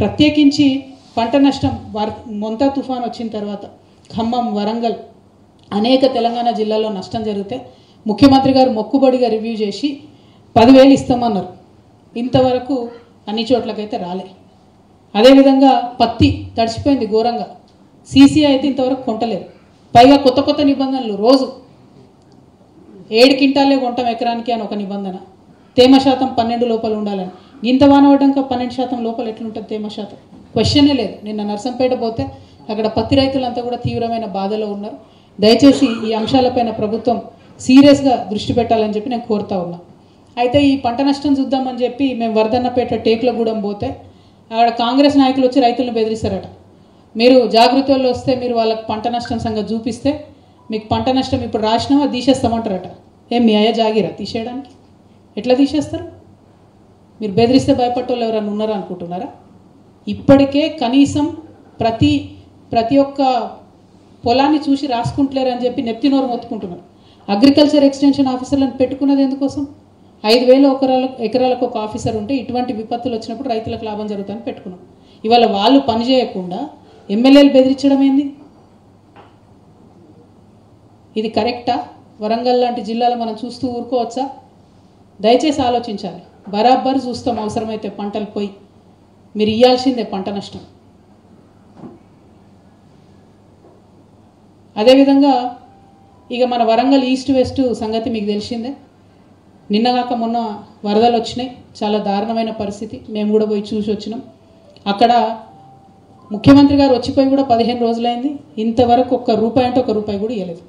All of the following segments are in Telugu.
ప్రత్యేకించి పంట నష్టం మొంతా తుఫాన్ వచ్చిన తర్వాత ఖమ్మం, వరంగల్ అనేక తెలంగాణ జిల్లాల్లో నష్టం జరిగితే ముఖ్యమంత్రి గారు మొక్కుబడిగా రివ్యూ చేసి 10,000 ఇస్తామన్నారు. ఇంతవరకు అన్ని చోట్లకైతే రాలే. అదేవిధంగా పత్తి తడిచిపోయింది ఘోరంగా. సీసీ అయితే ఇంతవరకు కొంటలేదు. పైగా కొత్త కొత్త నిబంధనలు. రోజు 7 క్వింటాలే కొంటాం ఎకరానికి అని ఒక నిబంధన. తేమ శాతం 12 లోపల ఉండాలని. ఇంత వాన పడ్డాక 12% లోపల ఎట్లుంటుంది తేమ శాతం? క్వశ్చనే లేదు. నిన్న నర్సంపేట పోతే అక్కడ పత్తి రైతులంతా కూడా తీవ్రమైన బాధలో ఉన్నారు. దయచేసి ఈ అంశాలపైన ప్రభుత్వం సీరియస్గా దృష్టి పెట్టాలని చెప్పి నేను కోరుతా ఉన్నా. అయితే ఈ పంట నష్టం చూద్దామని చెప్పి మేము వర్ధన్నపేట టేకులగూడెం పోతే అక్కడ కాంగ్రెస్ నాయకులు వచ్చి రైతులను బెదిరిస్తారట. మీరు జాగృతుల్లో వస్తే మీరు వాళ్ళకి పంట నష్టం సంగతి చూపిస్తే మీకు పంట నష్టం ఇప్పుడు రాసినామా తీసేస్తామంటారట. ఏం మీ అయ్య జాగిరా తీసేయడానికి? ఎట్లా తీసేస్తారు? మీరు బెదిరిస్తే భయపట్టోళ్ళు ఎవరైనా ఉన్నారా అనుకుంటున్నారా? ఇప్పటికే కనీసం ప్రతి ఒక్క పొలాన్ని చూసి రాసుకుంటలేరని చెప్పి నెత్తినోరు మొత్తుకుంటున్నారు. అగ్రికల్చర్ ఎక్స్టెన్షన్ ఆఫీసర్లను పెట్టుకున్నది ఎందుకోసం? 5,000 ఎకరాలకు ఒక ఆఫీసర్ ఉంటే ఇటువంటి విపత్తులు వచ్చినప్పుడు రైతులకు లాభం జరుగుతుందని పెట్టుకున్నాం. ఇవాళ వాళ్ళు పని చేయకుండా ఎమ్మెల్యేలు బెదిరించడం ఏంది? ఇది కరెక్టా? వరంగల్ లాంటి జిల్లాలో మనం చూస్తూ ఊరుకోవచ్చా? దయచేసి ఆలోచించాలి. బరాబర్ చూస్తాం అవసరమైతే పంటలు పోయి. మీరు ఇవ్వాల్సిందే పంట నష్టం. అదేవిధంగా ఇక మన వరంగల్ ఈస్ట్ వెస్ట్ సంగతి మీకు తెలిసిందే. నిన్నగాక మొన్న వరదలు వచ్చినాయి. చాలా దారుణమైన పరిస్థితి. మేము కూడా పోయి చూసి వచ్చినాం. అక్కడ ముఖ్యమంత్రి గారు వచ్చిపోయి కూడా 15 రోజులైంది. ఇంతవరకు ₹1 అంటే ₹1 కూడా ఇవ్వలేదు.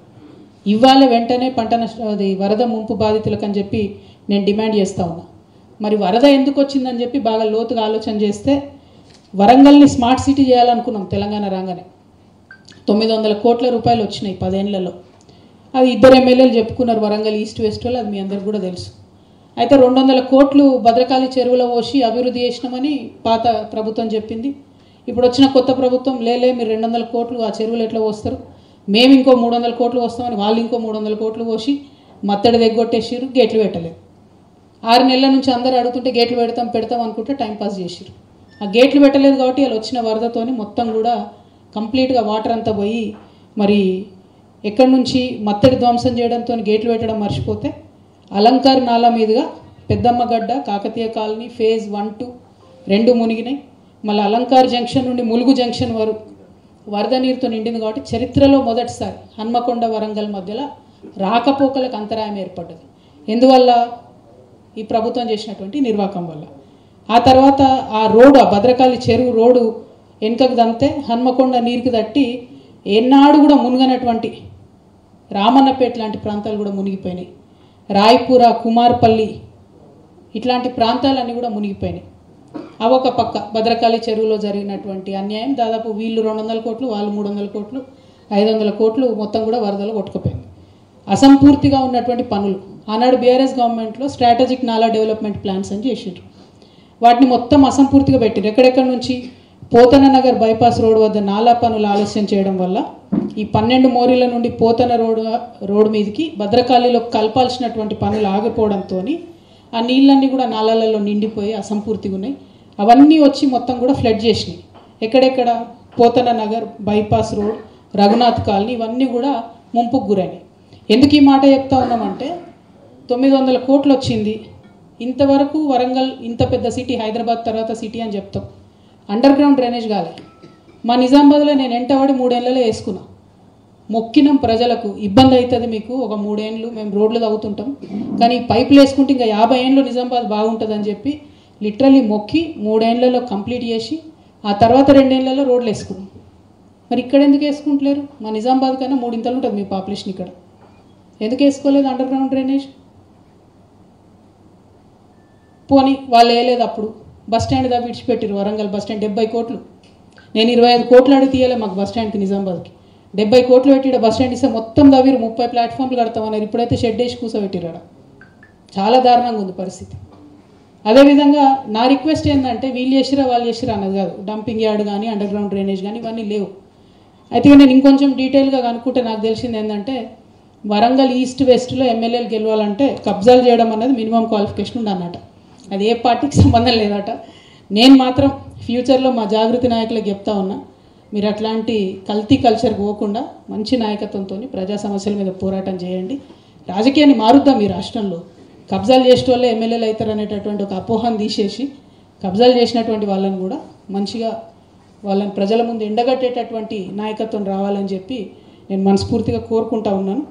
ఇవ్వాలి వెంటనే పంట నష్టం అది వరద ముంపు బాధితులకు అని చెప్పి నేను డిమాండ్ చేస్తూ ఉన్నా. మరి వరద ఎందుకు వచ్చిందని చెప్పి బాగా లోతుగా ఆలోచన చేస్తే వరంగల్ని స్మార్ట్ సిటీ చేయాలనుకున్నాం. తెలంగాణ రాగానే 900 కోట్ల రూపాయలు వచ్చినాయి 10 ఏళ్లలో. అది 2 ఎమ్మెల్యేలు చెప్పుకున్నారు వరంగల్ ఈస్ట్ వెస్ట్ వాళ్ళు. అది మీ అందరికి కూడా తెలుసు. అయితే 200 కోట్లు భద్రకాళి చెరువులో పోసి అభివృద్ధి చేసినామని పాత ప్రభుత్వం చెప్పింది. ఇప్పుడు వచ్చిన కొత్త ప్రభుత్వం లేలే మీరు 200 కోట్లు ఆ చెరువులు ఎట్లా పోస్తారు, మేము ఇంకో 300 కోట్లు వస్తామని వాళ్ళు ఇంకో 300 కోట్లు పోసి మత్తడి దగ్గొట్టేసారు. గేట్లు పెట్టలేదు. 6 నెలల నుంచి అందరూ అడుగుతుంటే గేట్లు పెడతాం అనుకుంటే టైంపాస్ చేసారు. ఆ గేట్లు పెట్టలేదు కాబట్టి వాళ్ళు వచ్చిన వరదతోని మొత్తం కూడా కంప్లీట్గా వాటర్ అంతా పోయి మరి ఎక్కడి నుంచి మత్తడి ధ్వంసం చేయడంతో గేట్లు పెట్టడం మర్చిపోతే అలంకార్ నాలా మీదుగా పెద్దమ్మగడ్డ, కాకతీయ కాలనీ ఫేజ్ 1, 2 మునిగినాయి. మళ్ళీ అలంకార్ జంక్షన్ నుండి ములుగు జంక్షన్ వరకు వరద నీరుతో నిండింది కాబట్టి చరిత్రలో మొదటిసారి హన్మకొండ వరంగల్ మధ్యలో రాకపోకలకు అంతరాయం ఏర్పడ్డది. ఎందువల్ల? ఈ ప్రభుత్వం చేసినటువంటి నిర్వాహకం వల్ల. ఆ తర్వాత ఆ రోడ్డు, ఆ భద్రకాళి చెరువు రోడ్డు వెనుకకు దంతే హన్మకొండ నీరుకి తట్టి ఎన్నాడు కూడా మునిగనటువంటి రామన్నపేట లాంటి ప్రాంతాలు కూడా మునిగిపోయినాయి. రాయపుర, కుమార్పల్లి ఇట్లాంటి ప్రాంతాలన్నీ కూడా మునిగిపోయినాయి. అవి ఒక పక్క భద్రకాళి చెరువులో జరిగినటువంటి అన్యాయం. దాదాపు వీళ్ళు 200 కోట్లు, వాళ్ళు 300 కోట్లు, 500 కోట్లు మొత్తం కూడా వరదలు కొట్టుకుపోయింది. అసంపూర్తిగా ఉన్నటువంటి పనులు ఆనాడు బీఆర్ఎస్ గవర్నమెంట్లో స్ట్రాటజిక్ నాలా డెవలప్మెంట్ ప్లాన్స్ అని చేసిండ్రు. వాటిని మొత్తం అసంపూర్తిగా పెట్టారు. ఎక్కడెక్కడి నుంచి పోతన నగర్ బైపాస్ రోడ్ వద్ద నాలా పనులు ఆలస్యం చేయడం వల్ల ఈ 12 మోరీల నుండి పోతన రోడ్ మీదకి భద్రకాళిలో కలపాల్సినటువంటి పనులు ఆగిపోవడంతో ఆ నీళ్ళన్నీ కూడా నాలాలలో నిండిపోయి అసంపూర్తిగా ఉన్నాయి. అవన్నీ వచ్చి మొత్తం కూడా ఫ్లడ్ చేసినాయి. ఎక్కడెక్కడ Pothana Nagar, bypass road, Raghunath colony ఇవన్నీ కూడా ముంపుకు గురైనాయి. ఎందుకు ఈ మాట చెప్తా ఉన్నామంటే 900 కోట్లు వచ్చింది. ఇంతవరకు వరంగల్ ఇంత పెద్ద సిటీ, హైదరాబాద్ తర్వాత సిటీ అని చెప్తాం. అండర్ గ్రౌండ్ డ్రైనేజ్ కాలే. మా నిజామాబాద్లో నేను ఎంటవాడి 3 ఏళ్ళలో వేసుకున్నా. మొక్కినం ప్రజలకు ఇబ్బంది అవుతుంది మీకు, ఒక 3 ఏళ్ళు మేము రోడ్లు తవ్వుతుంటాం కానీ పైపులు వేసుకుంటే ఇంకా 50 ఏళ్ళు నిజామాబాద్ బాగుంటుందని చెప్పి లిటరల్లీ మొక్కి 3 ఏళ్లలో కంప్లీట్ చేసి ఆ తర్వాత 2 ఏళ్లలో రోడ్లు వేసుకున్నాం. మరి ఇక్కడ ఎందుకు వేసుకుంటలేరు? మా నిజామాబాద్ కన్నా 3 ఇంతలు ఉంటుంది మీ పాపులేషన్. ఇక్కడ ఎందుకు వేసుకోలేదు అండర్ గ్రౌండ్ డ్రైనేజ్? పోనీ వాళ్ళు వేయలేదు. అప్పుడు బస్ స్టాండ్ దా విడిచిపెట్టారు. వరంగల్ బస్ స్టాండ్ 70 కోట్లు. నేను 25 కోట్లు అడిగి తీయలే మాకు బస్ స్టాండ్కి నిజామాబాద్కి. 70 కోట్లు పెట్టి బస్ స్టాండ్ ఇస్తే మొత్తం దవ్వీరు 30 ప్లాట్ఫామ్లు కడతామన్నారు. ఇప్పుడైతే షెడ్ వేసి కూర్చోబెట్టిరాడ. చాలా దారుణంగా ఉంది పరిస్థితి. అదేవిధంగా నా రిక్వెస్ట్ ఏంటంటే వీళ్ళు చేసిరా వాళ్ళు చేసిరా అన్నది కాదు. డంపింగ్ యార్డ్ కానీ అండర్ గ్రౌండ్ డ్రైనేజ్ కానీ ఇవన్నీ లేవు. అయితే నేను ఇంకొంచెం డీటెయిల్గా కనుక్కుంటే నాకు తెలిసింది ఏంటంటే వరంగల్ ఈస్ట్ వెస్ట్లో ఎమ్మెల్యేలు గెలవాలంటే కబ్జాలు చేయడం అన్నది మినిమం క్వాలిఫికేషన్ ఉండన్నట. అది ఏ పార్టీకి సంబంధం లేదట. నేను మాత్రం ఫ్యూచర్లో మా జాగృతి నాయకులకు చెప్తా ఉన్నా, మీరు అట్లాంటి కల్తీ కల్చర్కి పోకుండా మంచి నాయకత్వంతో ప్రజా సమస్యల మీద పోరాటం చేయండి. రాజకీయాన్ని మారుద్దాం ఈ రాష్ట్రంలో. కబ్జాలు చేసే వాళ్ళే ఎమ్మెల్యేలు అవుతారు అనేటటువంటి ఒక అపోహను తీసేసి కబ్జాలు చేసినటువంటి వాళ్ళని కూడా మంచిగా వాళ్ళని ప్రజల ముందు ఎండగట్టేటటువంటి నాయకత్వం రావాలని చెప్పి నేను మనస్ఫూర్తిగా కోరుకుంటా ఉన్నాను.